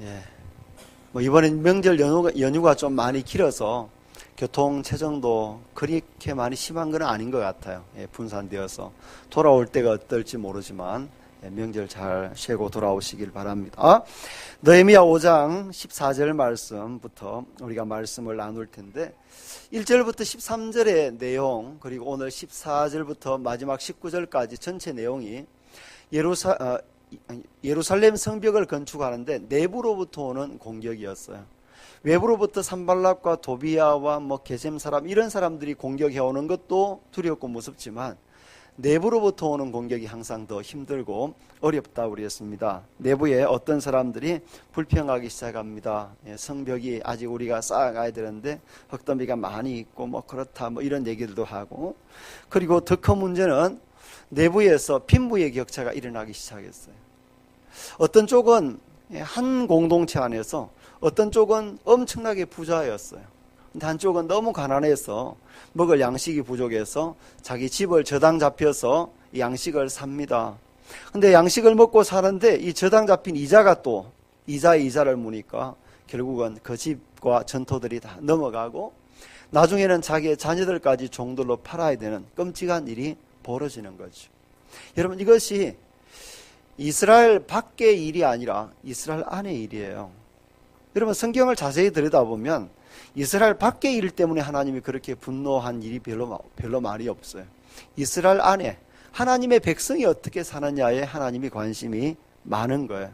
예. 뭐 이번엔 명절 연휴가 좀 많이 길어서 교통 체증도 그렇게 많이 심한 건 아닌 것 같아요. 예, 분산되어서 돌아올 때가 어떨지 모르지만 명절 잘 쉬고 돌아오시길 바랍니다. 느헤미야 5장 14절 말씀부터 우리가 말씀을 나눌 텐데 1절부터 13절의 내용 그리고 오늘 14절부터 마지막 19절까지 전체 내용이 예루살렘 성벽을 건축하는데 내부로부터 오는 공격이었어요. 외부로부터 산발락과 도비야와 게셈 사람 이런 사람들이 공격해 오는 것도 두렵고 무섭지만 내부로부터 오는 공격이 항상 더 힘들고 어렵다고 그랬습니다. 내부에 어떤 사람들이 불평하기 시작합니다. 성벽이 아직 우리가 쌓아가야 되는데 흙더미가 많이 있고 그렇다 이런 얘기들도 하고, 그리고 더 큰 문제는 내부에서 빈부의 격차가 일어나기 시작했어요. 어떤 쪽은 한 공동체 안에서 어떤 쪽은 엄청나게 부자였어요. 근데 한쪽은 너무 가난해서 먹을 양식이 부족해서 자기 집을 저당 잡혀서 양식을 삽니다. 근데 양식을 먹고 사는데 이 저당 잡힌 이자가 또 이자의 이자를 무니까 결국은 그 집과 전토들이 다 넘어가고 나중에는 자기의 자녀들까지 종들로 팔아야 되는 끔찍한 일이 벌어지는 거죠. 여러분, 이것이 이스라엘 밖의 일이 아니라 이스라엘 안의 일이에요. 여러분, 성경을 자세히 들여다보면 이스라엘 밖의 일 때문에 하나님이 그렇게 분노한 일이 별로 말이 없어요. 이스라엘 안에 하나님의 백성이 어떻게 사느냐에 하나님이 관심이 많은 거예요.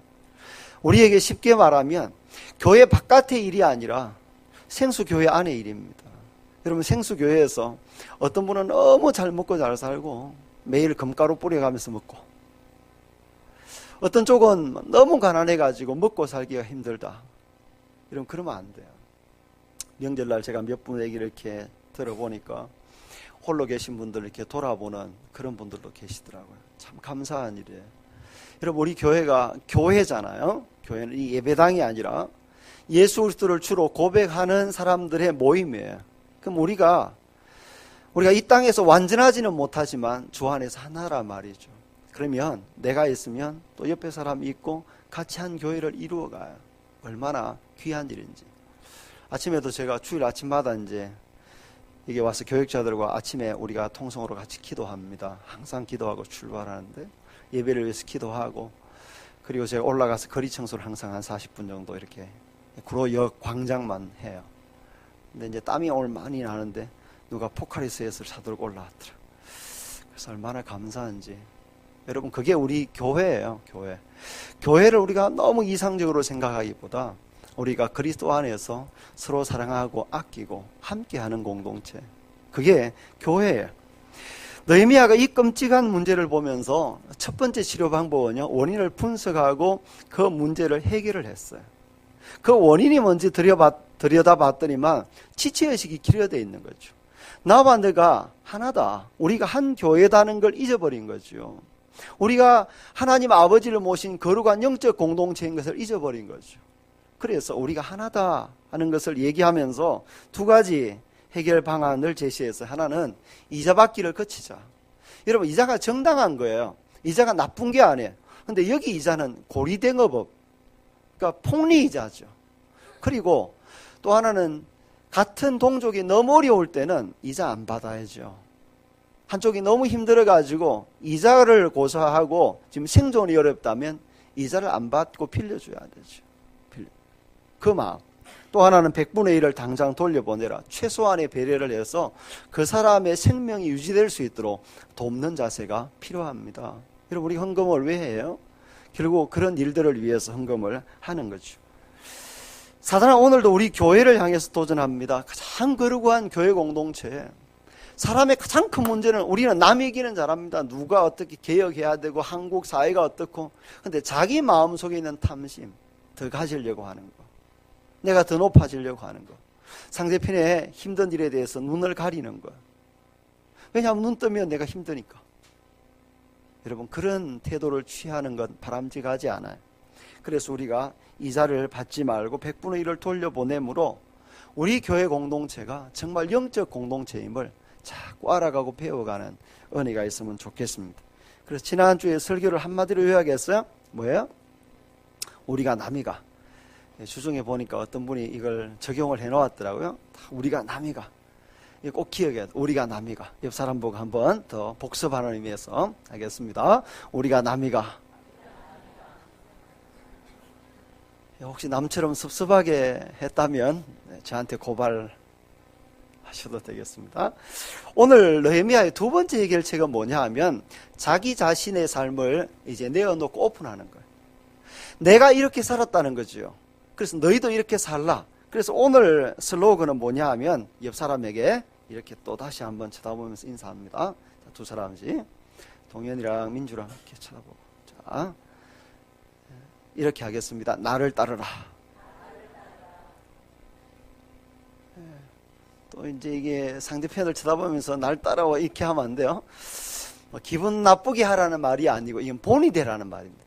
우리에게 쉽게 말하면 교회 바깥의 일이 아니라 생수교회 안의 일입니다. 여러분, 생수교회에서 어떤 분은 너무 잘 먹고 잘 살고 매일 금가루 뿌려가면서 먹고, 어떤 쪽은 너무 가난해가지고 먹고 살기가 힘들다. 여러분, 그러면 안 돼요. 명절날 제가 몇 분 얘기를 이렇게 들어보니까 홀로 계신 분들 이렇게 돌아보는 그런 분들도 계시더라고요. 참 감사한 일이에요. 여러분, 우리 교회가 교회잖아요. 교회는 이 예배당이 아니라 예수 그리스도를 주로 고백하는 사람들의 모임이에요. 그럼 우리가 이 땅에서 완전하지는 못하지만 주 안에서 하나란 말이죠. 그러면 내가 있으면 또 옆에 사람이 있고 같이 한 교회를 이루어가요. 얼마나 귀한 일인지. 아침에도 제가 주일 아침마다 이게 와서 교육자들과 아침에 우리가 통성으로 같이 기도합니다. 항상 기도하고 출발하는데 예배를 위해서 기도하고, 그리고 제가 올라가서 거리 청소를 항상 한 40분 정도 이렇게 구로역 광장만 해요. 근데 이제 땀이 오늘 많이 나는데 누가 포카리스에서 사들고 올라왔더라. 그래서 얼마나 감사한지. 여러분, 그게 우리 교회예요. 교회를 우리가 너무 이상적으로 생각하기보다 우리가 그리스도 안에서 서로 사랑하고 아끼고 함께하는 공동체, 그게 교회예요. 느헤미야가 이 끔찍한 문제를 보면서 첫 번째 치료 방법은요, 원인을 분석하고 그 문제를 해결을 했어요. 그 원인이 뭔지 들여다봤더니만 지체의식이 기려져 있는 거죠. 나와 너가 하나다, 우리가 한 교회다는 걸 잊어버린 거죠. 우리가 하나님 아버지를 모신 거룩한 영적 공동체인 것을 잊어버린 거죠. 그래서 우리가 하나다 하는 것을 얘기하면서 두 가지 해결 방안을 제시해서, 하나는 이자 받기를 거치자. 여러분, 이자가 정당한 거예요. 이자가 나쁜 게 아니에요. 근데 여기 이자는 고리대응법, 그러니까 폭리이자죠. 그리고 또 하나는 같은 동족이 너무 어려울 때는 이자 안 받아야죠. 한쪽이 너무 힘들어가지고 이자를 고사하고 지금 생존이 어렵다면 이자를 안 받고 빌려줘야 되죠. 그 마음. 또 하나는 100분의 1을 당장 돌려보내라. 최소한의 배려를 해서 그 사람의 생명이 유지될 수 있도록 돕는 자세가 필요합니다. 여러분, 우리 헌금을 왜 해요? 결국 그런 일들을 위해서 헌금을 하는 거죠. 사단은 오늘도 우리 교회를 향해서 도전합니다. 가장 거룩한 교회 공동체. 사람의 가장 큰 문제는 우리는 남 얘기는 잘합니다. 누가 어떻게 개혁해야 되고 한국 사회가 어떻고. 근데 자기 마음속에 있는 탐심, 더 가지려고 하는 거, 내가 더 높아지려고 하는 거, 상대편의 힘든 일에 대해서 눈을 가리는 거. 왜냐하면 눈 뜨면 내가 힘드니까. 여러분, 그런 태도를 취하는 건 바람직하지 않아요. 그래서 우리가 이자를 받지 말고 100분의 1을 돌려보내므로 우리 교회 공동체가 정말 영적 공동체임을 자꾸 알아가고 배워가는 은혜가 있으면 좋겠습니다. 그래서 지난주에 설교를 한마디로 요약했어요. 뭐예요? 우리가 남이가 주중에 보니까 어떤 분이 이걸 적용을 해 놓았더라고요. 우리가 남이가. 이거 꼭 기억해야 돼. 우리가 남이가. 옆 사람 보고 한번 더 복습하는 의미에서 하겠습니다. 우리가 남이가. 혹시 남처럼 섭섭하게 했다면 저한테 고발하셔도 되겠습니다. 오늘 느헤미야의 두 번째 해결책은 뭐냐 하면 자기 자신의 삶을 이제 내어놓고 오픈하는 거예요. 내가 이렇게 살았다는 거죠. 그래서 너희도 이렇게 살라. 그래서 오늘 슬로건은 뭐냐 하면 옆 사람에게 이렇게 또 다시 한번 쳐다보면서 인사합니다. 자, 두 사람씩 동현이랑 민주랑 이렇게 쳐다보고 자 이렇게 하겠습니다. 나를 따르라. 또 이제 이게 상대편을 쳐다보면서 날 따라와 이렇게 하면 안 돼요. 기분 나쁘게 하라는 말이 아니고 이건 본이 되라는 말입니다.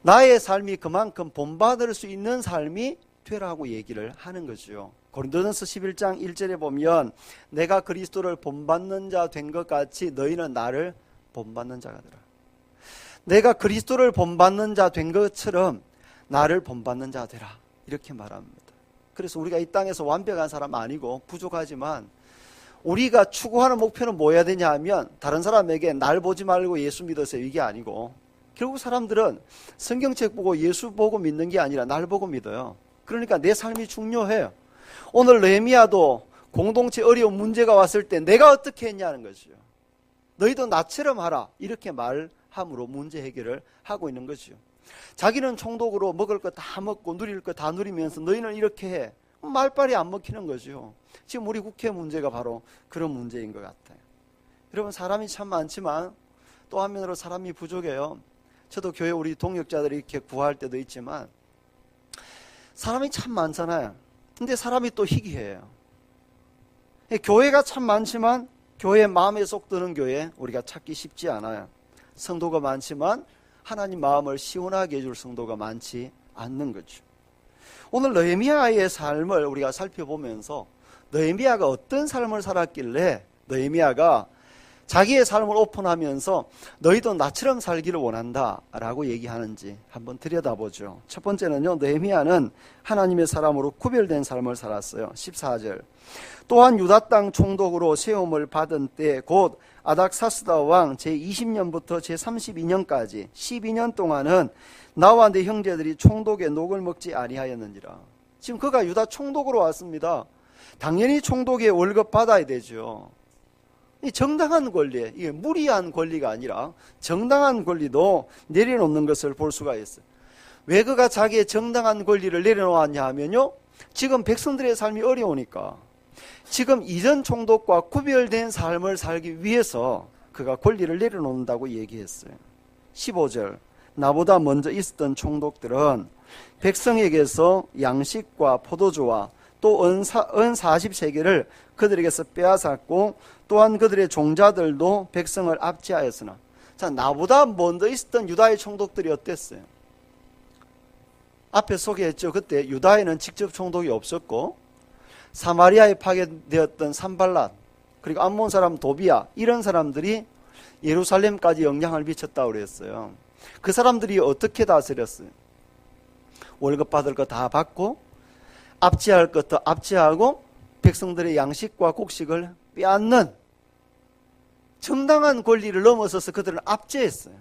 나의 삶이 그만큼 본받을 수 있는 삶이 되라고 얘기를 하는 거죠. 고린도전서 11장 1절에 보면 내가 그리스도를 본받는 자 된 것 같이 너희는 나를 본받는 자가 되라. 내가 그리스도를 본받는 자 된 것처럼 나를 본받는 자 되라. 이렇게 말합니다. 그래서 우리가 이 땅에서 완벽한 사람 아니고 부족하지만 우리가 추구하는 목표는 뭐여야 되냐 하면 다른 사람에게 날 보지 말고 예수 믿으세요 이게 아니고 결국 사람들은 성경책 보고 예수 보고 믿는 게 아니라 날 보고 믿어요. 그러니까 내 삶이 중요해요. 오늘 느헤미야도 공동체 어려운 문제가 왔을 때 내가 어떻게 했냐는 거죠. 너희도 나처럼 하라 이렇게 말함으로 문제 해결을 하고 있는 거죠. 자기는 총독으로 먹을 거 다 먹고 누릴 거 다 누리면서 너희는 이렇게 해. 말빨이 안 먹히는 거죠. 지금 우리 국회 문제가 바로 그런 문제인 것 같아요. 여러분 사람이 참 많지만 또 한면으로 사람이 부족해요. 저도 교회 우리 동역자들이 이렇게 구할 때도 있지만 사람이 참 많잖아요. 근데 사람이 또 희귀해요. 교회가 참 많지만 교회 마음에 쏙 드는 교회 우리가 찾기 쉽지 않아요. 성도가 많지만 하나님 마음을 시원하게 해줄 성도가 많지 않는 거죠. 오늘 느헤미야의 삶을 우리가 살펴보면서 느헤미야가 어떤 삶을 살았길래 느헤미야가 자기의 삶을 오픈하면서 너희도 나처럼 살기를 원한다 라고 얘기하는지 한번 들여다보죠. 첫 번째는요, 느헤미야는 하나님의 사람으로 구별된 삶을 살았어요. 14절 또한 유다 땅 총독으로 세움을 받은 때 곧 아닥사스다 왕 제20년부터 제32년까지 12년 동안은 나와 내 형제들이 총독의 녹을 먹지 아니하였느니라. 지금 그가 유다 총독으로 왔습니다. 당연히 총독의 월급 받아야 되죠. 이 정당한 권리, 이게 무리한 권리가 아니라 정당한 권리도 내려놓는 것을 볼 수가 있어요. 왜 그가 자기의 정당한 권리를 내려놓았냐 하면요, 지금 백성들의 삶이 어려우니까 지금 이전 총독과 구별된 삶을 살기 위해서 그가 권리를 내려놓는다고 얘기했어요. 15절 나보다 먼저 있었던 총독들은 백성에게서 양식과 포도주와 또 은 40세겔을 그들에게서 빼앗았고 또한 그들의 종자들도 백성을 압제하였으나 자 나보다 먼저 있었던 유다의 총독들이 어땠어요? 앞에 소개했죠. 그때 유다에는 직접 총독이 없었고 사마리아에 파견되었던 산발랏 그리고 암몬 사람 도비야 이런 사람들이 예루살렘까지 영향을 미쳤다고 그랬어요. 그 사람들이 어떻게 다스렸어요? 월급 받을 거 다 받고 압제할 것도 압제하고 백성들의 양식과 곡식을 빼앗는 정당한 권리를 넘어서서 그들은 압제했어요.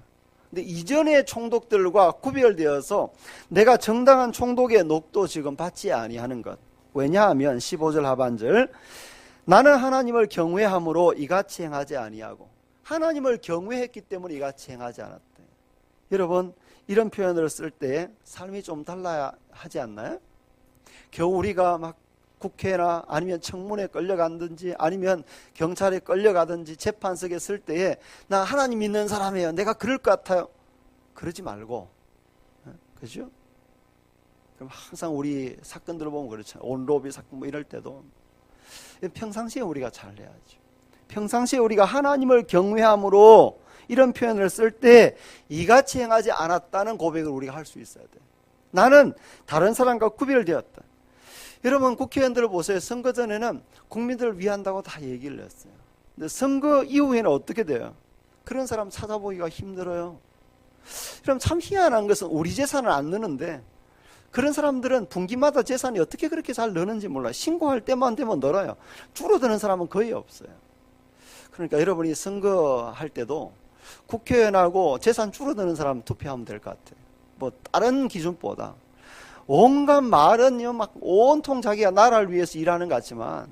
근데 이전의 총독들과 구별되어서 내가 정당한 총독의 녹도 지금 받지 아니하는 것. 왜냐하면 15절 하반절 나는 하나님을 경외함으로 이같이 행하지 아니하고 하나님을 경외했기 때문에 이같이 행하지 않았대. 여러분 이런 표현을 쓸 때 삶이 좀 달라야 하지 않나요? 겨우 우리가 막 국회나 아니면 청문회에 끌려가든지 아니면 경찰에 끌려가든지 재판석에 쓸 때에 나 하나님 믿는 사람이에요. 내가 그럴 것 같아요. 그러지 말고 그죠? 그럼 항상 우리 사건들을 보면 그렇잖아요. 온로비 사건 뭐 이럴 때도 평상시에 우리가 잘해야죠. 평상시에 우리가 하나님을 경외함으로 이런 표현을 쓸 때 이같이 행하지 않았다는 고백을 우리가 할 수 있어야 돼요. 나는 다른 사람과 구별되었다. 여러분 국회의원들을 보세요. 선거 전에는 국민들을 위한다고 다 얘기를 했어요. 근데 선거 이후에는 어떻게 돼요? 그런 사람 찾아보기가 힘들어요. 그럼 참 희한한 것은 우리 재산을 안 넣는데 그런 사람들은 분기마다 재산이 어떻게 그렇게 잘 느는지 몰라요. 신고할 때만 되면 늘어요. 줄어드는 사람은 거의 없어요. 그러니까 여러분이 선거할 때도 국회의원하고 재산 줄어드는 사람 투표하면 될 것 같아요. 뭐 다른 기준보다. 온갖 말은요, 막 온통 자기가 나라를 위해서 일하는 것 같지만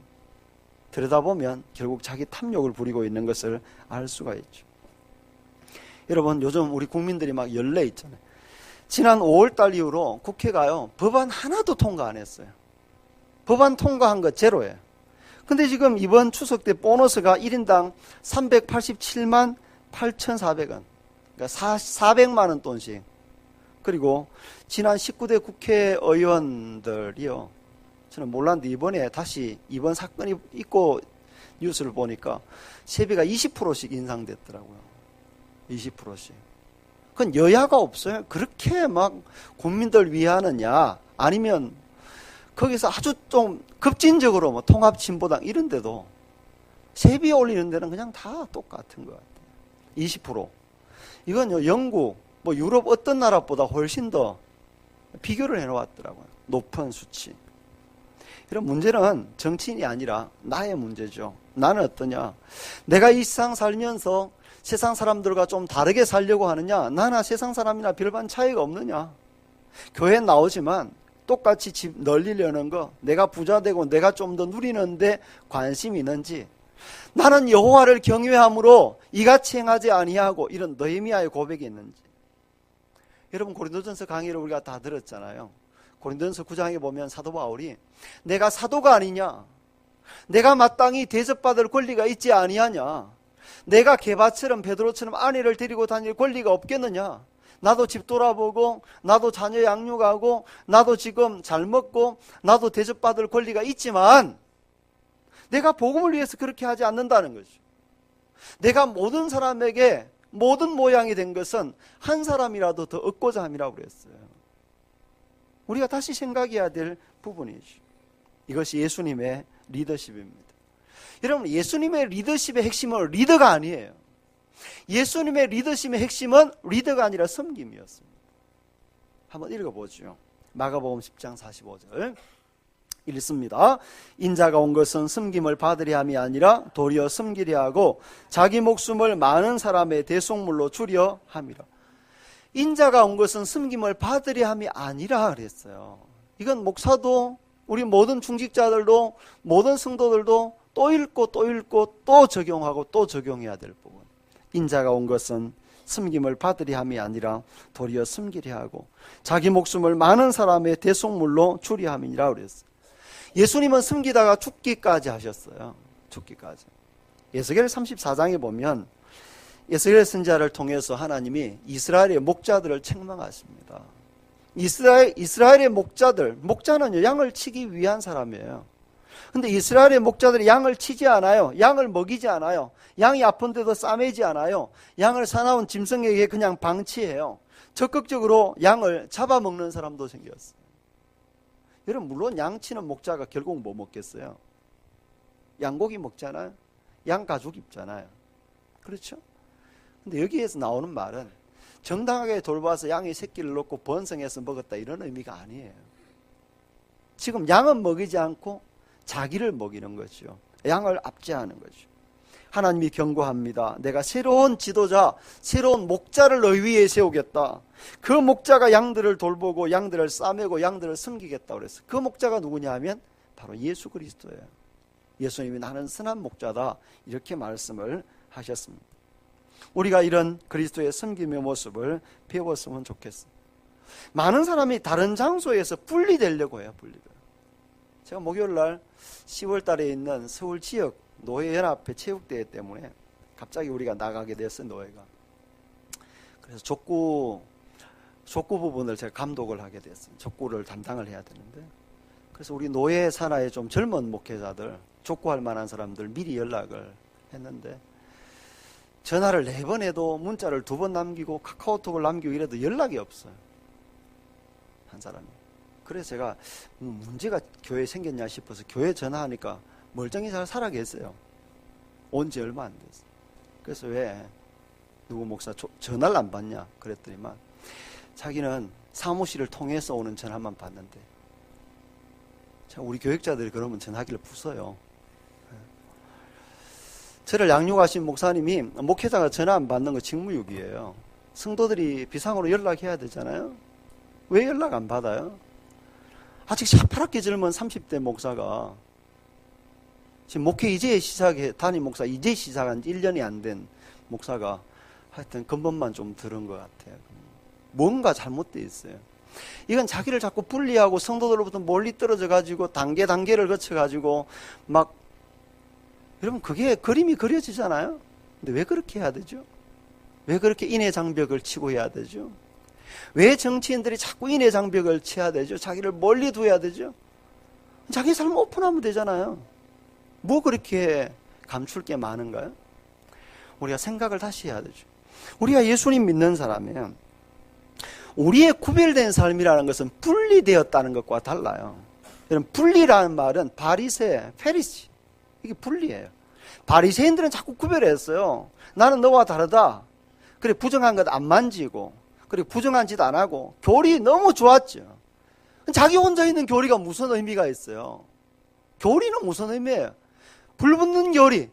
들여다보면 결국 자기 탐욕을 부리고 있는 것을 알 수가 있죠. 여러분, 요즘 우리 국민들이 막 열내 있잖아요. 지난 5월달 이후로 국회가요, 법안 하나도 통과 안 했어요. 법안 통과한 거 제로예요. 근데 지금 이번 추석 때 보너스가 1인당 387만 8,400원. 그러니까 400만 원 돈씩. 그리고 지난 19대 국회의원들이요, 저는 몰랐는데 이번에 다시 이번 사건이 있고 뉴스를 보니까 세비가 20%씩 인상됐더라고요. 20%씩. 그건 여야가 없어요. 그렇게 막 국민들 위하느냐, 아니면 거기서 아주 좀 급진적으로 뭐 통합진보당 이런 데도 세비 올리는 데는 그냥 다 똑같은 것 같아요. 20%. 이건요, 영국, 뭐 유럽 어떤 나라보다 훨씬 더 비교를 해놓았더라고요. 높은 수치. 이런 문제는 정치인이 아니라 나의 문제죠. 나는 어떠냐? 내가 이 세상 살면서 세상 사람들과 좀 다르게 살려고 하느냐? 나나 세상 사람이나 별반 차이가 없느냐? 교회 나오지만 똑같이 집 널리려는 거, 내가 부자 되고 내가 좀 더 누리는데 관심이 있는지, 나는 여호와를 경외함으로 이같이 행하지 아니하고, 이런 느헤미야의 고백이 있는지. 여러분, 고린도전서 강의를 우리가 다 들었잖아요. 고린도전서 9장에 보면 사도 바울이 내가 사도가 아니냐, 내가 마땅히 대접받을 권리가 있지 아니하냐, 내가 게바처럼 베드로처럼 아내를 데리고 다닐 권리가 없겠느냐, 나도 집 돌아보고 나도 자녀 양육하고 나도 지금 잘 먹고 나도 대접받을 권리가 있지만 내가 복음을 위해서 그렇게 하지 않는다는 거죠. 내가 모든 사람에게 모든 모양이 된 것은 한 사람이라도 더 얻고자 함이라고 그랬어요. 우리가 다시 생각해야 될 부분이죠. 이것이 예수님의 리더십입니다. 여러분, 예수님의 리더십의 핵심은 리더가 아니에요. 예수님의 리더십의 핵심은 리더가 아니라 섬김이었습니다. 한번 읽어보죠. 마가복음 10장 45절 읽습니다. 인자가 온 것은 섬김을 받으려 함이 아니라 도리어 섬기려 하고 자기 목숨을 많은 사람의 대속물로 주려 함이라. 인자가 온 것은 섬김을 받으려 함이 아니라 그랬어요. 이건 목사도 우리 모든 중직자들도 모든 성도들도 또 읽고 또 읽고 또 적용하고 또 적용해야 될 부분. 인자가 온 것은 섬김을 받으려 함이 아니라 도리어 섬기려 하고 자기 목숨을 많은 사람의 대속물로 주려 함이니라 그랬어요. 예수님은 섬기다가 죽기까지 하셨어요. 죽기까지. 에스겔 34장에 보면 에스겔 선지자를 통해서 하나님이 이스라엘의 목자들을 책망하십니다. 이스라엘의 목자는요, 양을 치기 위한 사람이에요. 근데 이스라엘의 목자들이 양을 치지 않아요. 양을 먹이지 않아요. 양이 아픈데도 싸매지 않아요. 양을 사나운 짐승에게 그냥 방치해요. 적극적으로 양을 잡아먹는 사람도 생겼어요. 여러분, 물론 양 치는 목자가 결국 뭐 먹겠어요? 양고기 먹잖아요. 양 가죽 입잖아요. 그렇죠? 근데 여기에서 나오는 말은 정당하게 돌봐서 양이 새끼를 놓고 번성해서 먹었다, 이런 의미가 아니에요. 지금 양은 먹이지 않고 자기를 먹이는 거죠. 양을 압제하는 거죠. 하나님이 경고합니다. 내가 새로운 지도자, 새로운 목자를 너희 위에 세우겠다. 그 목자가 양들을 돌보고 양들을 싸매고 양들을 섬기겠다 그랬어요. 그 목자가 누구냐 하면 바로 예수 그리스도예요. 예수님이 나는 선한 목자다, 이렇게 말씀을 하셨습니다. 우리가 이런 그리스도의 섬김의 모습을 배웠으면 좋겠어요. 많은 사람이 다른 장소에서 분리되려고 해요. 제가 목요일날 10월 달에 있는 서울 지역 노예연합회 체육대회 때문에 갑자기 우리가 나가게 됐어요. 노예가. 그래서 족구 부분을 제가 감독을 하게 됐어요. 족구를 담당을 해야 되는데, 그래서 우리 노예 산하의 좀 젊은 목회자들, 족구할 만한 사람들 미리 연락을 했는데 전화를 4번 해도 문자를 2번 남기고 카카오톡을 남기고 이래도 연락이 없어요. 한 사람이. 그래서 제가 문제가 교회에 생겼냐 싶어서 교회 전화하니까 멀쩡히 잘 살아 계세요. 온 지 얼마 안 됐어요. 그래서 왜 누구 목사 전화를 안 받냐 그랬더니만 자기는 사무실을 통해서 오는 전화만 받는데, 자, 우리 교육자들이 그러면 전화기를 부숴요. 저를 양육하신 목사님이 목회자가 전화 안 받는 거 직무유기예요. 성도들이 비상으로 연락해야 되잖아요. 왜 연락 안 받아요? 아직 새파랗게 젊은 30대 목사가 지금 목회 이제 시작해, 담임 목사 이제 시작한 지 1년이 안 된 목사가 하여튼 근본만 좀 들은 것 같아요. 뭔가 잘못되어 있어요. 이건 자기를 자꾸 분리하고 성도들로부터 멀리 떨어져 가지고 단계를 거쳐 가지고 막, 여러분 그게 그림이 그려지잖아요. 근데 왜 그렇게 해야 되죠? 왜 그렇게 인해 장벽을 치고 해야 되죠? 왜 정치인들이 자꾸 인해 장벽을 쳐야 되죠? 자기를 멀리 둬야 되죠? 자기 삶 오픈하면 되잖아요. 뭐 그렇게 감출 게 많은가요? 우리가 생각을 다시 해야 되죠. 우리가 예수님 믿는 사람이면 우리의 구별된 삶이라는 것은 분리되었다는 것과 달라요. 여러분, 분리라는 말은 바리새, 페리시, 이게 분리예요. 바리새인들은 자꾸 구별했어요. 나는 너와 다르다. 그래, 부정한 것 안 만지고, 그래, 부정한 짓 안 하고, 교리 너무 좋았죠. 자기 혼자 있는 교리가 무슨 의미가 있어요? 교리는 무슨 의미예요? 불붙는 교리,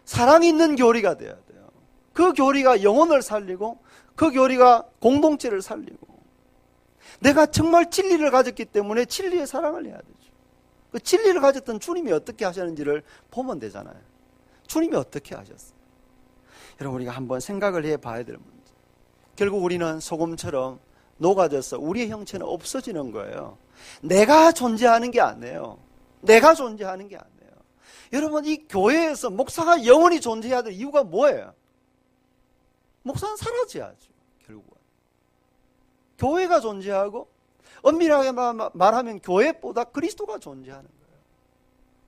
사랑이 있는 교리가 돼야 돼요. 그 교리가 영혼을 살리고, 그 교리가 공동체를 살리고, 내가 정말 진리를 가졌기 때문에 진리의 사랑을 해야 되죠. 그 진리를 가졌던 주님이 어떻게 하셨는지를 보면 되잖아요. 주님이 어떻게 하셨어요? 여러분, 우리가 한번 생각을 해봐야 될 문제. 결국 우리는 소금처럼 녹아져서 우리의 형체는 없어지는 거예요. 내가 존재하는 게 아니에요. 내가 존재하는 게 아니에요. 여러분, 이 교회에서 목사가 영원히 존재해야 될 이유가 뭐예요? 목사는 사라져야죠, 결국은. 교회가 존재하고, 엄밀하게 말하면 교회보다 그리스도가 존재하는 거예요.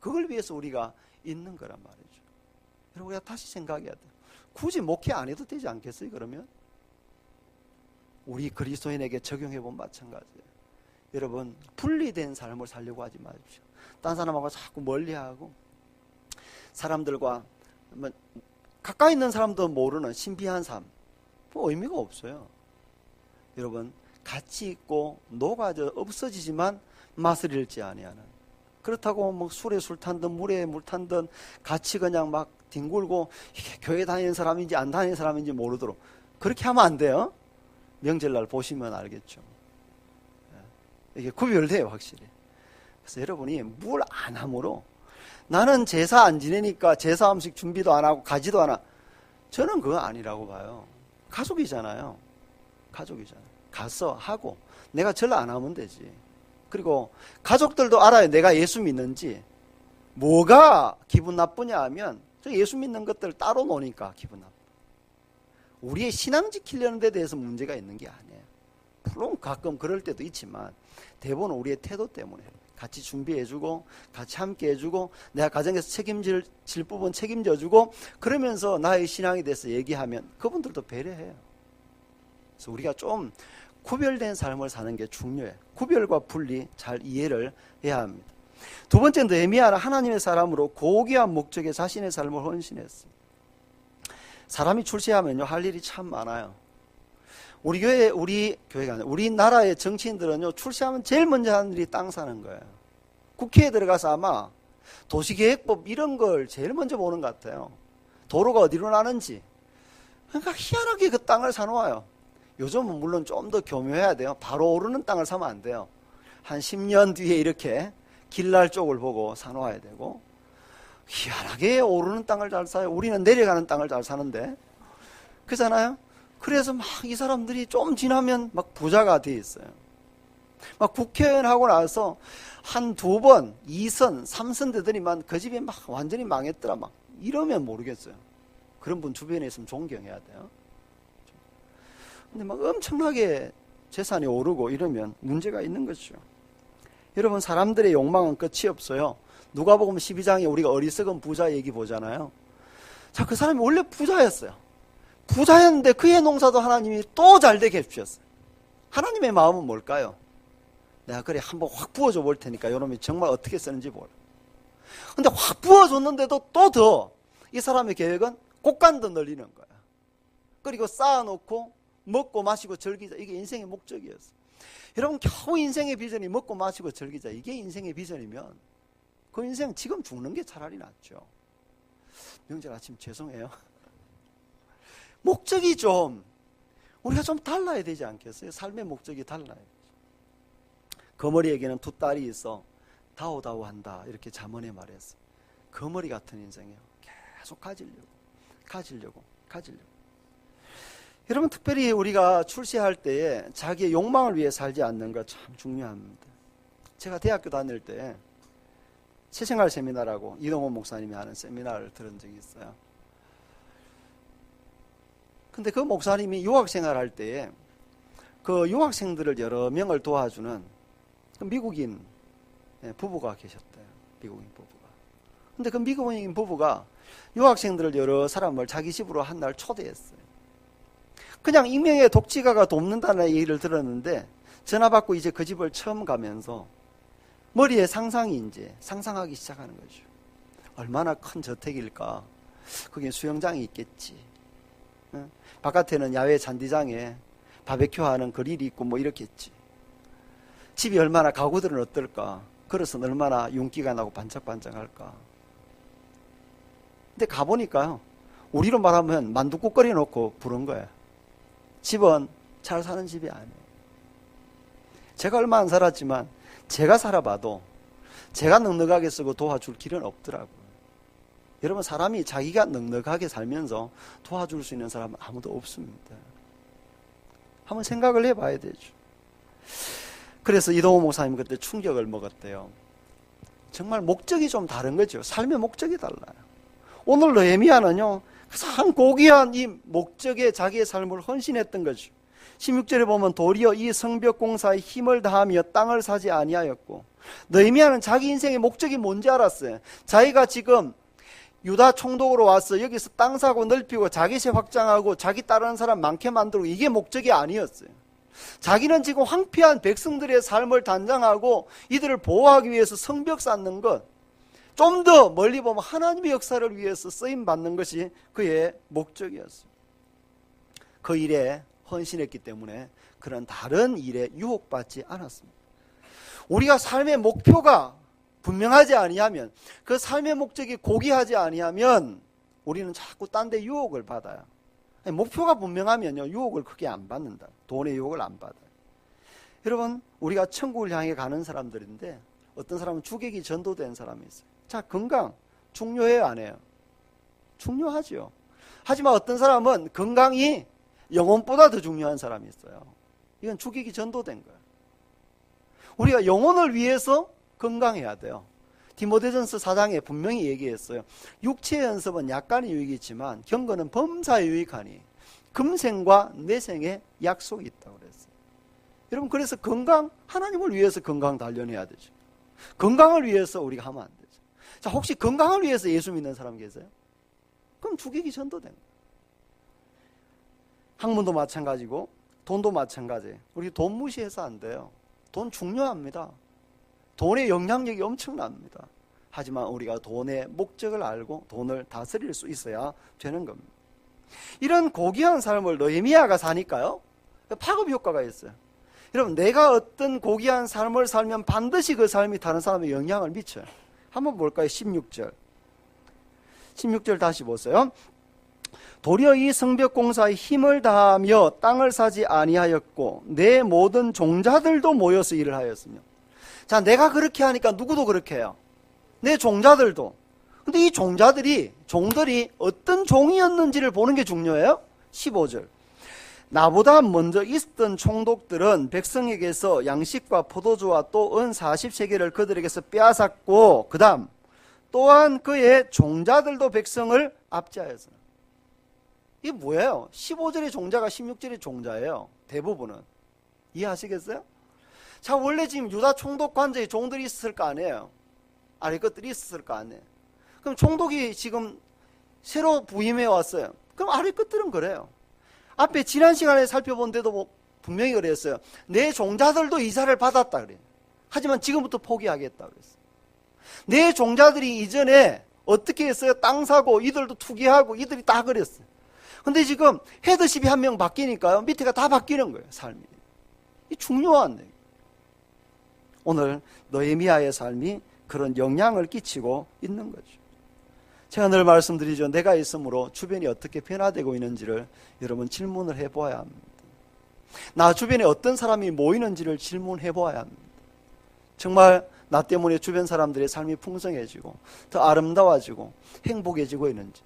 그걸 위해서 우리가 있는 거란 말이죠. 여러분, 우리가 다시 생각해야 돼요. 굳이 목회 안 해도 되지 않겠어요, 그러면? 우리 그리스도인에게 적용해보면 마찬가지예요. 여러분, 분리된 삶을 살려고 하지 마십시오. 딴 사람하고 자꾸 멀리하고, 사람들과 가까이 있는 사람도 모르는 신비한 삶, 뭐 의미가 없어요. 여러분, 같이 있고 녹아져 없어지지만 맛을 잃지 아니하는, 그렇다고 뭐 술에 술 탄든 물에 물 탄든 같이 그냥 막 뒹굴고 이게 교회 다니는 사람인지 안 다니는 사람인지 모르도록 그렇게 하면 안 돼요. 명절날 보시면 알겠죠. 이게 구별돼요, 확실히. 그래서 여러분이 뭘 안 함으로, 나는 제사 안 지내니까 제사 음식 준비도 안 하고 가지도 않아. 저는 그거 아니라고 봐요. 가족이잖아요. 가족이잖아요. 가서 하고 내가 절 안 하면 되지. 그리고 가족들도 알아요. 내가 예수 믿는지. 뭐가 기분 나쁘냐 하면 저 예수 믿는 것들 따로 노니까 기분 나빠. 우리의 신앙 지키려는 데 대해서 문제가 있는 게 아니에요. 물론 가끔 그럴 때도 있지만 대부분 우리의 태도 때문에 같이 준비해주고 같이 함께 해주고 내가 가정에서 책임질 부분 책임져주고 그러면서 나의 신앙에 대해서 얘기하면 그분들도 배려해요. 그래서 우리가 좀 구별된 삶을 사는 게 중요해요. 구별과 분리 잘 이해를 해야 합니다. 두 번째는 느헤미야는 하나님의 사람으로 고귀한 목적에 자신의 삶을 헌신했어요. 사람이 출세하면요 할 일이 참 많아요. 우리가 아니라 우리나라의 정치인들은요 출세하면 제일 먼저 하는 일이 땅 사는 거예요. 국회에 들어가서 아마 도시계획법 이런 걸 제일 먼저 보는 것 같아요. 도로가 어디로 나는지. 그러니까 희한하게 그 땅을 사놓아요. 요즘은 물론 좀 더 교묘해야 돼요. 바로 오르는 땅을 사면 안 돼요. 한 10년 뒤에 이렇게 길날 쪽을 보고 사놓아야 되고, 희한하게 오르는 땅을 잘 사요. 우리는 내려가는 땅을 잘 사는데, 그렇잖아요? 그래서 막 이 사람들이 좀 지나면 막 부자가 돼 있어요. 막 국회의원 하고 나서 한 2번, 2선, 3선 되더니만 그 집이 막 완전히 망했더라. 막 이러면 모르겠어요. 그런 분 주변에 있으면 존경해야 돼요. 근데 막 엄청나게 재산이 오르고 이러면 문제가 있는 거죠. 여러분, 사람들의 욕망은 끝이 없어요. 누가복음 12장에 우리가 어리석은 부자 얘기 보잖아요. 자, 그 사람이 원래 부자였어요. 부자였는데 그의 농사도 하나님이 또 잘되게 해주셨어요. 하나님의 마음은 뭘까요? 내가 그래 한번 확 부어줘 볼 테니까 이놈이 정말 어떻게 쓰는지 몰라. 근데 확 부어줬는데도 또 더 이 사람의 계획은 곡간도 늘리는 거야. 그리고 쌓아놓고 먹고 마시고 즐기자. 이게 인생의 목적이었어. 여러분, 겨우 인생의 비전이 먹고 마시고 즐기자, 이게 인생의 비전이면 그 인생 지금 죽는 게 차라리 낫죠. 명절 아침 죄송해요. 목적이 좀 우리가 좀 달라야 되지 않겠어요? 삶의 목적이 달라요. 거머리에게는 두 딸이 있어 다오다오한다, 이렇게 잠언에 말했어. 거머리 같은 인생이에요. 계속 가지려고. 여러분, 특별히 우리가 출세할 때에 자기의 욕망을 위해 살지 않는 것 참 중요합니다. 제가 대학교 다닐 때 새생활 세미나라고 이동원 목사님이 하는 세미나를 들은 적이 있어요. 근데 그 목사님이 유학생활 할 때에 그 유학생들을 여러 명을 도와주는 그 미국인 부부가 계셨대요. 미국인 부부가. 근데 그 미국인 부부가 유학생들을 여러 사람을 자기 집으로 한 날 초대했어요. 그냥 익명의 독지가가 돕는다는 얘기를 들었는데 전화 받고 이제 그 집을 처음 가면서 머리에 상상이 이제 상상하기 시작하는 거죠. 얼마나 큰 저택일까? 거기에 수영장이 있겠지. 바깥에는 야외 잔디장에 바베큐 하는 그릴이 있고 뭐 이렇겠지. 집이 얼마나, 가구들은 어떨까? 그릇은 얼마나 윤기가 나고 반짝반짝할까? 근데 가보니까요, 우리로 말하면 만둣국 끓여놓고 부른 거예요. 집은 잘 사는 집이 아니에요. 제가 얼마 안 살았지만 제가 살아봐도 제가 넉넉하게 쓰고 도와줄 길은 없더라고요. 여러분, 사람이 자기가 넉넉하게 살면서 도와줄 수 있는 사람은 아무도 없습니다. 한번 생각을 해봐야 되죠. 그래서 이동호 목사님 그때 충격을 먹었대요. 정말 목적이 좀 다른 거죠. 삶의 목적이 달라요. 오늘 느헤미야는요, 가장 고귀한 이 목적에 자기의 삶을 헌신했던 거죠. 16절에 보면 도리어 이 성벽 공사에 힘을 다하며 땅을 사지 아니하였고, 느헤미야는 자기 인생의 목적이 뭔지 알았어요. 자기가 지금 유다 총독으로 와서 여기서 땅 사고 넓히고 자기 세 확장하고 자기 따르는 사람 많게 만들고, 이게 목적이 아니었어요. 자기는 지금 황폐한 백성들의 삶을 단장하고 이들을 보호하기 위해서 성벽 쌓는 것, 좀 더 멀리 보면 하나님의 역사를 위해서 쓰임 받는 것이 그의 목적이었어요. 그 일에 헌신했기 때문에 그런 다른 일에 유혹받지 않았습니다. 우리가 삶의 목표가 분명하지 아니하면, 그 삶의 목적이 고귀하지 아니하면 우리는 자꾸 딴 데 유혹을 받아요. 목표가 분명하면요, 유혹을 크게 안 받는다. 돈의 유혹을 안 받아요. 여러분, 우리가 천국을 향해 가는 사람들인데 어떤 사람은 주객이 전도된 사람이 있어요. 자, 건강 중요해요, 안 해요? 중요하죠. 하지만 어떤 사람은 건강이 영혼보다 더 중요한 사람이 있어요. 이건 주객이 전도된 거예요. 우리가 영혼을 위해서 건강해야 돼요. 디모데전서 4장에 분명히 얘기했어요. 육체의 연습은 약간의 유익이 있지만 경건은 범사에 유익하니 금생과 내생에 약속이 있다고 그랬어요. 여러분, 그래서 건강, 하나님을 위해서 건강 단련해야 되죠. 건강을 위해서 우리가 하면 안 되죠. 자, 혹시 건강을 위해서 예수 믿는 사람 계세요? 그럼 주객이 전도된 거예요. 학문도 마찬가지고 돈도 마찬가지예요. 우리 돈 무시해서 안 돼요. 돈 중요합니다. 돈의 영향력이 엄청납니다. 하지만 우리가 돈의 목적을 알고 돈을 다스릴 수 있어야 되는 겁니다. 이런 고귀한 삶을 느헤미야가 사니까요, 파급 효과가 있어요. 여러분, 내가 어떤 고귀한 삶을 살면 반드시 그 삶이 다른 사람에 영향을 미쳐요. 한번 볼까요? 16절 다시 보세요. 도리어 이 성벽 공사에 힘을 다하며 땅을 사지 아니하였고 내 모든 종자들도 모여서 일을 하였으며. 자, 내가 그렇게 하니까 누구도 그렇게 해요. 내 종자들도. 근데 이 종들이 어떤 종이었는지를 보는 게 중요해요. 15절. 나보다 먼저 있었던 총독들은 백성에게서 양식과 포도주와 또 은 40세겔을 그들에게서 빼앗았고, 그 다음 또한 그의 종자들도 백성을 압제하였으나. 이게 뭐예요? 15절의 종자가 16절의 종자예요. 대부분은. 이해하시겠어요? 자, 원래 지금 유다 총독 관저에 종들이 있었을 거 아니에요. 아래 것들이 있었을 거 아니에요. 그럼 총독이 지금 새로 부임해 왔어요. 그럼 아래 것들은 그래요. 앞에 지난 시간에 살펴본 데도 분명히 그랬어요. 내 종자들도 이사를 받았다 그래요. 하지만 지금부터 포기하겠다 그랬어요. 내 종자들이 이전에 어떻게 했어요? 땅 사고 이들도 투기하고 이들이 다 그랬어요. 근데 지금 헤드십이 한 명 바뀌니까요, 밑에가 다 바뀌는 거예요, 삶이. 이 중요한 얘기. 오늘 느헤미야의 삶이 그런 영향을 끼치고 있는 거죠. 제가 늘 말씀드리죠. 내가 있으므로 주변이 어떻게 변화되고 있는지를 여러분 질문을 해보아야 합니다. 나 주변에 어떤 사람이 모이는지를 질문해 보아야 합니다. 정말 나 때문에 주변 사람들의 삶이 풍성해지고 더 아름다워지고 행복해지고 있는지,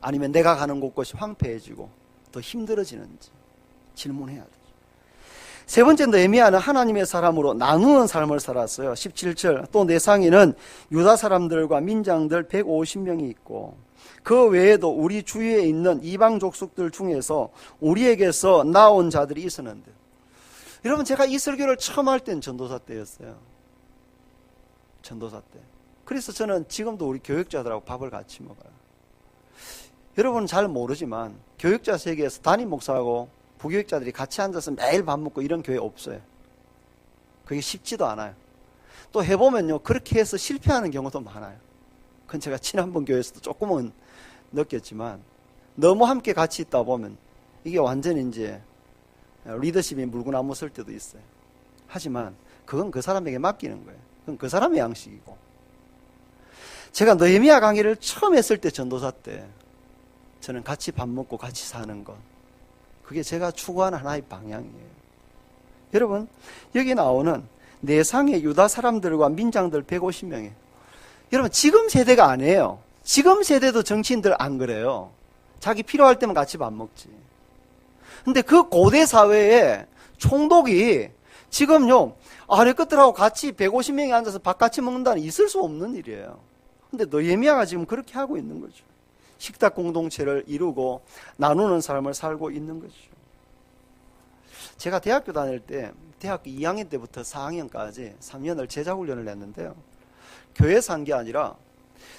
아니면 내가 가는 곳곳이 황폐해지고 더 힘들어지는지 질문해야 되죠. 세 번째, 느헤미야는 하나님의 사람으로 나누는 삶을 살았어요. 17절, 또 내상에는 유다 사람들과 민장들 150명이 있고 그 외에도 우리 주위에 있는 이방 족속들 중에서 우리에게서 나온 자들이 있었는데, 여러분 제가 이 설교를 처음 할 때는 전도사 때였어요. 전도사 때. 그래서 저는 지금도 우리 교육자들하고 밥을 같이 먹어요. 여러분은 잘 모르지만 교육자 세계에서 담임 목사하고 부교육자들이 같이 앉아서 매일 밥 먹고 이런 교회 없어요. 그게 쉽지도 않아요. 또 해보면요, 그렇게 해서 실패하는 경우도 많아요. 그건 제가 지난번 교회에서도 조금은 느꼈지만, 너무 함께 같이 있다 보면 이게 완전히 이제 리더십이 물구나무 쓸 때도 있어요. 하지만 그건 그 사람에게 맡기는 거예요. 그건 그 사람의 양식이고. 제가 느헤미야 강의를 처음 했을 때, 전도사 때, 저는 같이 밥 먹고 같이 사는 것, 그게 제가 추구하는 하나의 방향이에요. 여러분, 여기 나오는 내상의 유다 사람들과 민장들 150명이에요. 여러분, 지금 세대가 아니에요. 지금 세대도 정치인들 안 그래요. 자기 필요할 때만 같이 밥 먹지. 근데 그 고대 사회에 총독이 지금요, 아래 것들하고 같이 150명이 앉아서 밥 같이 먹는다는 있을 수 없는 일이에요. 근데 느헤미야가 지금 그렇게 하고 있는 거죠. 식탁 공동체를 이루고 나누는 삶을 살고 있는 거죠. 제가 대학교 다닐 때, 대학교 2학년 때부터 4학년까지 3년을 제자훈련을 했는데요. 교회에서 한 게 아니라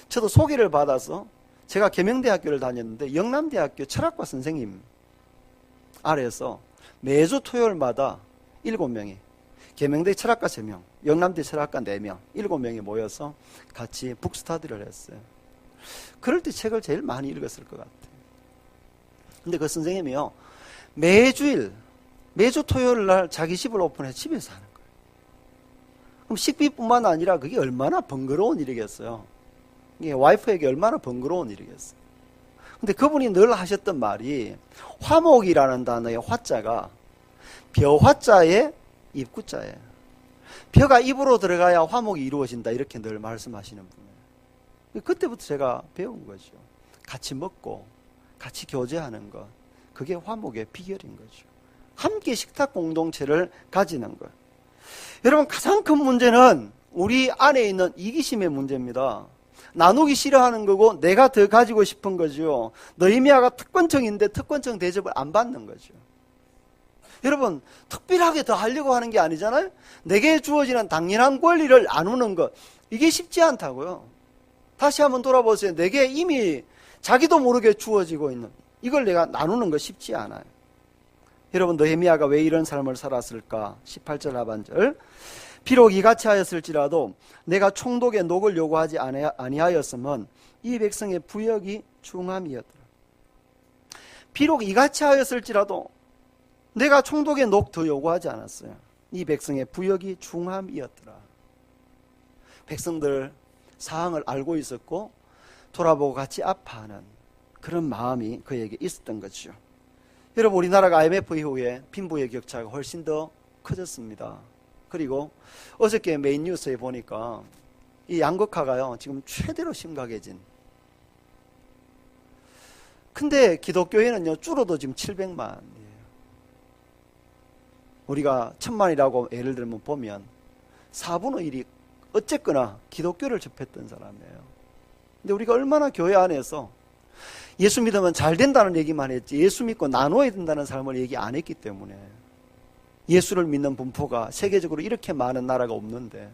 저도 소개를 받아서, 제가 계명대학교를 다녔는데 영남대학교 철학과 선생님 아래에서 매주 토요일마다 7명이, 계명대 철학과 3명, 영남대 철학과 4명, 7명이 모여서 같이 북스터디를 했어요. 그럴 때 책을 제일 많이 읽었을 것 같아요. 근데 그 선생님이요, 매주 토요일 날 자기 집을 오픈해 집에서 하는 거예요. 그럼 식비뿐만 아니라 그게 얼마나 번거로운 일이겠어요. 이게 와이프에게 얼마나 번거로운 일이겠어요. 근데 그분이 늘 하셨던 말이, 화목이라는 단어의 화자가 벼화자의 입구자예요. 벼가 입으로 들어가야 화목이 이루어진다, 이렇게 늘 말씀하시는 분이에요. 그때부터 제가 배운 거죠. 같이 먹고 같이 교제하는 것, 그게 화목의 비결인 거죠. 함께 식탁 공동체를 가지는 것. 여러분, 가장 큰 문제는 우리 안에 있는 이기심의 문제입니다. 나누기 싫어하는 거고 내가 더 가지고 싶은 거죠. 느헤미야가 특권층인데 특권층 대접을 안 받는 거죠. 여러분, 특별하게 더 하려고 하는 게 아니잖아요. 내게 주어지는 당연한 권리를 나누는 것, 이게 쉽지 않다고요. 다시 한번 돌아보세요. 내게 이미 자기도 모르게 주어지고 있는 이걸 내가 나누는 거 쉽지 않아요. 여러분, 느헤미야가 왜 이런 삶을 살았을까? 18절 하반절, 비록 이같이 하였을지라도 내가 총독의 녹을 요구하지 아니하였으면 이 백성의 부역이 중함이었더라. 비록 이같이 하였을지라도 내가 총독의 녹 더 요구하지 않았어요. 이 백성의 부역이 중함이었더라. 백성들 상황을 알고 있었고 돌아보고 같이 아파하는 그런 마음이 그에게 있었던 거죠. 여러분, 우리나라가 IMF 이후에 빈부의 격차가 훨씬 더 커졌습니다. 그리고 어저께 메인 뉴스에 보니까 이 양극화가요, 지금 최대로 심각해진. 근데 기독교회는요, 줄어도 지금 700만이에요. 우리가 1000만이라고 예를 들면 보면 4분의 1이 어쨌거나 기독교를 접했던 사람이에요. 근데 우리가 얼마나 교회 안에서 예수 믿으면 잘 된다는 얘기만 했지, 예수 믿고 나눠야 된다는 삶을 얘기 안 했기 때문에, 예수를 믿는 분포가 세계적으로 이렇게 많은 나라가 없는데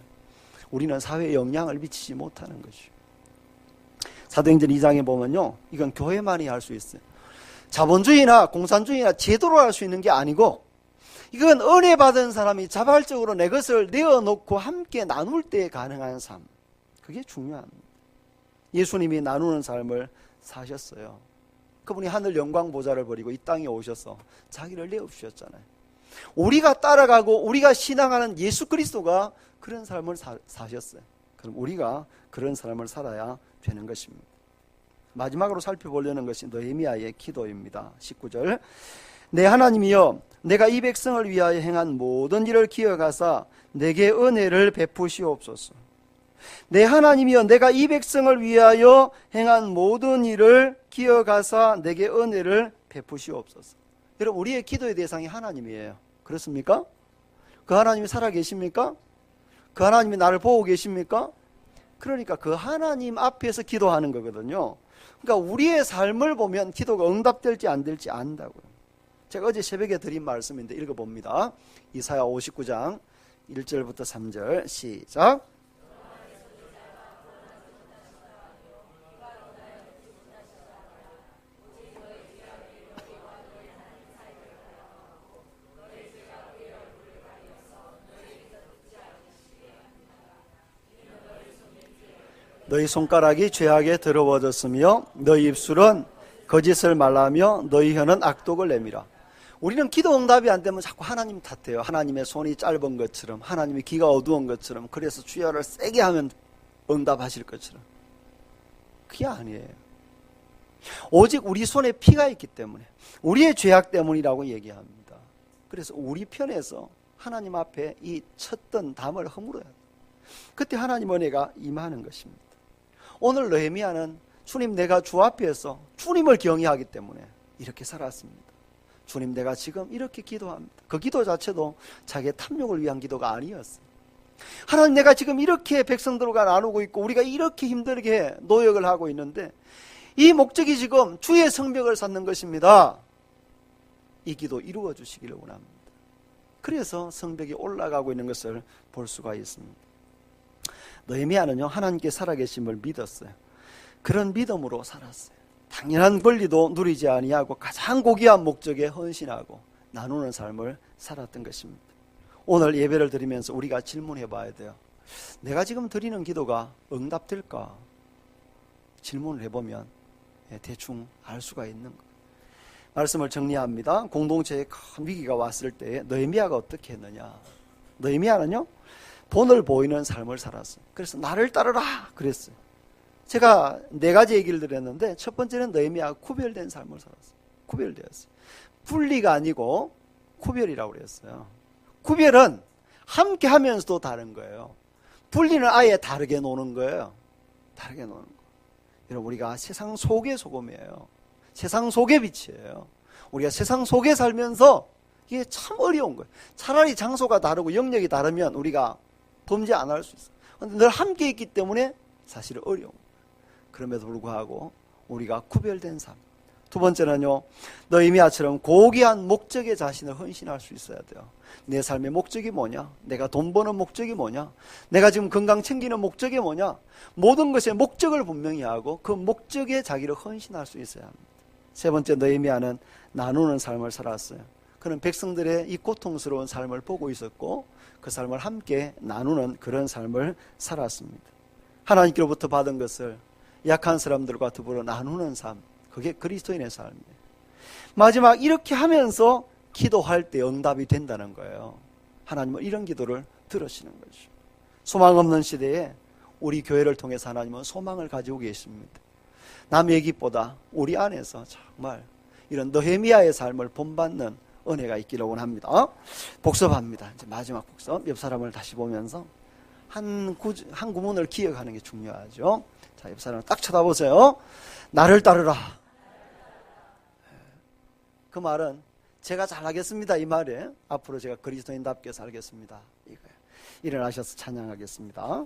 우리는 사회에 영향을 미치지 못하는 것이죠. 사도행전 2장에 보면요, 이건 교회만이 할 수 있어요. 자본주의나 공산주의나 제도로 할 수 있는 게 아니고, 이건 은혜 받은 사람이 자발적으로 내 것을 내어놓고 함께 나눌 때 가능한 삶, 그게 중요합니다. 예수님이 나누는 삶을 사셨어요. 그분이 하늘 영광 보좌를 버리고 이 땅에 오셔서 자기를 내어주셨잖아요. 우리가 따라가고 우리가 신앙하는 예수 그리스도가 그런 삶을 사셨어요. 그럼 우리가 그런 삶을 살아야 되는 것입니다. 마지막으로 살펴보려는 것이 느헤미야의 기도입니다. 19절. 내 하나님이여, 내가 이 백성을 위하여 행한 모든 일을 기억하사 내게 은혜를 베푸시옵소서. 내 하나님이여, 내가 이 백성을 위하여 행한 모든 일을 기억하사 내게 은혜를 베푸시옵소서. 여러분, 우리의 기도의 대상이 하나님이에요. 그렇습니까? 그 하나님이 살아계십니까? 그 하나님이 나를 보고 계십니까? 그러니까 그 하나님 앞에서 기도하는 거거든요. 그러니까 우리의 삶을 보면 기도가 응답될지 안 될지 안다고요. 제가 어제 새벽에 드린 말씀인데 읽어봅니다. 이사야 59장 1절부터 3절 시작. 너희 손가락이 죄악에 더러워졌으며 너희 입술은 거짓을 말하며 너희 혀는 악독을 내밀어. 우리는 기도 응답이 안 되면 자꾸 하나님 탓해요. 하나님의 손이 짧은 것처럼, 하나님의 귀가 어두운 것처럼, 그래서 주여를 세게 하면 응답하실 것처럼. 그게 아니에요. 오직 우리 손에 피가 있기 때문에, 우리의 죄악 때문이라고 얘기합니다. 그래서 우리 편에서 하나님 앞에 이 쳤던 담을 허물어야 돼요. 그때 하나님 은혜가 임하는 것입니다. 오늘 느헤미야는 주님, 내가 주 앞에서 주님을 경외하기 때문에 이렇게 살았습니다. 주님, 내가 지금 이렇게 기도합니다. 그 기도 자체도 자기의 탐욕을 위한 기도가 아니었어요. 하나님, 내가 지금 이렇게 백성들과 나누고 있고 우리가 이렇게 힘들게 노역을 하고 있는데 이 목적이 지금 주의 성벽을 쌓는 것입니다. 이 기도 이루어 주시기를 원합니다. 그래서 성벽이 올라가고 있는 것을 볼 수가 있습니다. 느헤미야는요, 하나님께 살아계심을 믿었어요. 그런 믿음으로 살았어요. 당연한 권리도 누리지 아니하고 가장 고귀한 목적에 헌신하고 나누는 삶을 살았던 것입니다. 오늘 예배를 드리면서 우리가 질문해 봐야 돼요. 내가 지금 드리는 기도가 응답될까? 질문을 해보면 대충 알 수가 있는 거예요. 말씀을 정리합니다. 공동체에 큰 위기가 왔을 때 느헤미야가 어떻게 했느냐? 느헤미야는요, 본을 보이는 삶을 살았어요. 그래서 나를 따르라 그랬어요. 제가 4가지 얘기를 드렸는데 첫 번째는 느헤미야가 구별된 삶을 살았어요. 구별되었어요. 분리가 아니고 구별이라고 그랬어요. 구별은 함께 하면서도 다른 거예요. 분리는 아예 다르게 노는 거예요. 다르게 노는 거. 여러분, 우리가 세상 속의 소금이에요. 세상 속의 빛이에요. 우리가 세상 속에 살면서 이게 참 어려운 거예요. 차라리 장소가 다르고 영역이 다르면 우리가 범죄 안 할 수 있어요. 그런데 늘 함께 있기 때문에 사실은 어려운 거예요. 그럼에도 불구하고 우리가 구별된 삶. 두 번째는요, 느헤미야처럼 고귀한 목적에 자신을 헌신할 수 있어야 돼요. 내 삶의 목적이 뭐냐? 내가 돈 버는 목적이 뭐냐? 내가 지금 건강 챙기는 목적이 뭐냐? 모든 것의 목적을 분명히 하고 그 목적에 자기를 헌신할 수 있어야 합니다. 세 번째, 느헤미야는 나누는 삶을 살았어요. 그는 백성들의 이 고통스러운 삶을 보고 있었고 그 삶을 함께 나누는 그런 삶을 살았습니다. 하나님께로부터 받은 것을 약한 사람들과 더불어 나누는 삶, 그게 그리스도인의 삶이에요. 마지막 이렇게 하면서 기도할 때 응답이 된다는 거예요. 하나님은 이런 기도를 들으시는 거죠. 소망 없는 시대에 우리 교회를 통해서 하나님은 소망을 가지고 계십니다. 남의 얘기보다 우리 안에서 정말 이런 느헤미야의 삶을 본받는 은혜가 있기를 원합니다. 복습합니다. 이제 마지막 복습. 옆 사람을 다시 보면서 한 구문을 기억하는 게 중요하죠. 자, 옆 사람을 딱 쳐다보세요. 나를 따르라. 그 말은 제가 잘하겠습니다, 이 말이에요. 앞으로 제가 그리스도인답게 살겠습니다, 이거예요. 일어나셔서 찬양하겠습니다.